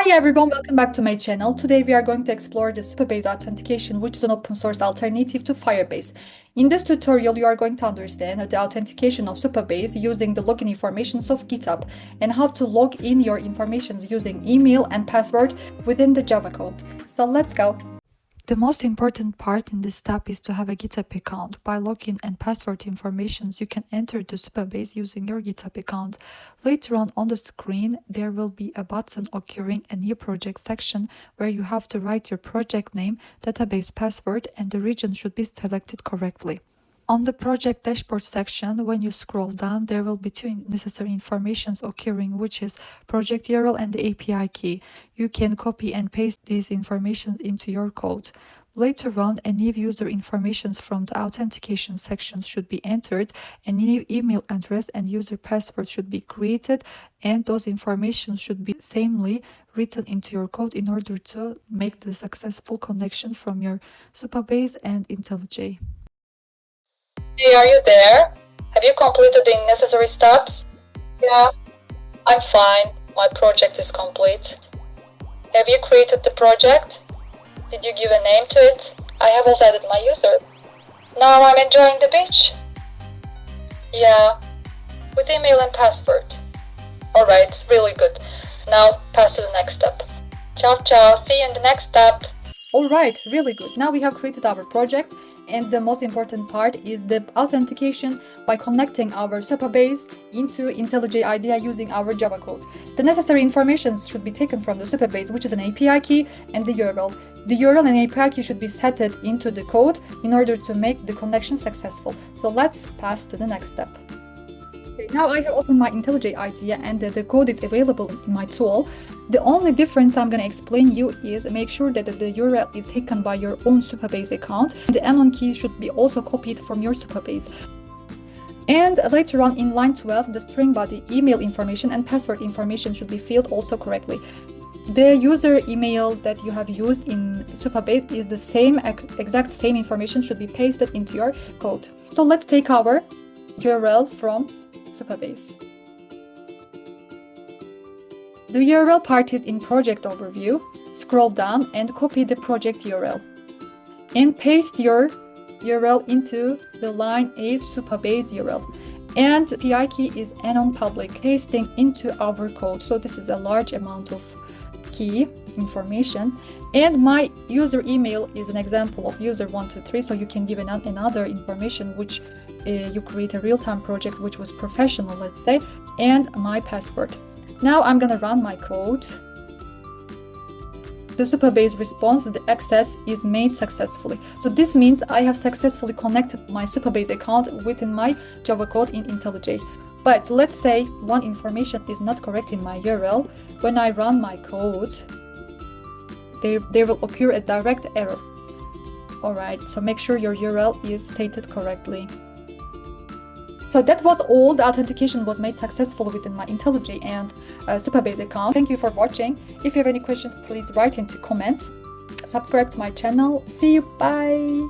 Hi everyone, welcome back to my channel. Today we are going to explore the Supabase Authentication, which is an open source alternative to Firebase. In this tutorial, you are going to understand the authentication of Supabase using the login informations of GitHub and how to log in your informations using email and password within the Java code. So let's go. The most important part in this step is to have a GitHub account. By login and password informations, you can enter the Supabase using your GitHub account. Later on the screen, there will be a button occurring a new project section where you have to write your project name, database password, and the region should be selected correctly. On the project dashboard section, when you scroll down, there will be two necessary informations occurring, which is project URL and the API key. You can copy and paste these informations into your code. Later on, a new user information from the authentication section should be entered, a new email address and user password should be created, and those information should be samely written into your code in order to make the successful connection from your Supabase and IntelliJ. Hey, are you there? Have you completed the necessary steps? Yeah, I'm fine. My project is complete. Have you created the project? Did you give a name to it? I have also added my user. Now I'm enjoying the beach. Yeah, with email and password. Alright, really good. Now pass to the next step. Ciao, ciao. See you in the next step. Alright, really good. Now we have created our project. And the most important part is the authentication by connecting our Supabase into IntelliJ IDEA using our Java code. The necessary information should be taken from the Supabase, which is an API key, and the URL. The URL and API key should be set into the code in order to make the connection successful. So let's pass to the next step. Okay, now I have opened my IntelliJ IDEA and the code is available in my tool. The only difference I'm going to explain you is make sure that the URL is taken by your own Supabase account. The anon key should be also copied from your Supabase. And later on in line 12, the string body, email information and password information should be filled also correctly. The user email that you have used in Supabase is the same, exact same information should be pasted into your code. So let's take our URL from Supabase. The URL part is in project overview. Scroll down and copy the project URL. And paste your URL into the line 8 Supabase URL. And the API key is anon public, pasting into our code. So this is a large amount of key information. And my user email is an example of user123, so you can give another information which you create a real-time project which was professional, let's say, and my password. Now I'm gonna run my code. The Supabase responds that the access is made successfully. So this means I have successfully connected my Supabase account within my Java code in IntelliJ. But let's say one information is not correct in my URL. When I run my code, there will occur a direct error. Alright, so make sure your URL is stated correctly. So that was all. The authentication was made successfully within my IntelliJ and Supabase account. Thank you for watching. If you have any questions, please write into comments. Subscribe to my channel. See you. Bye.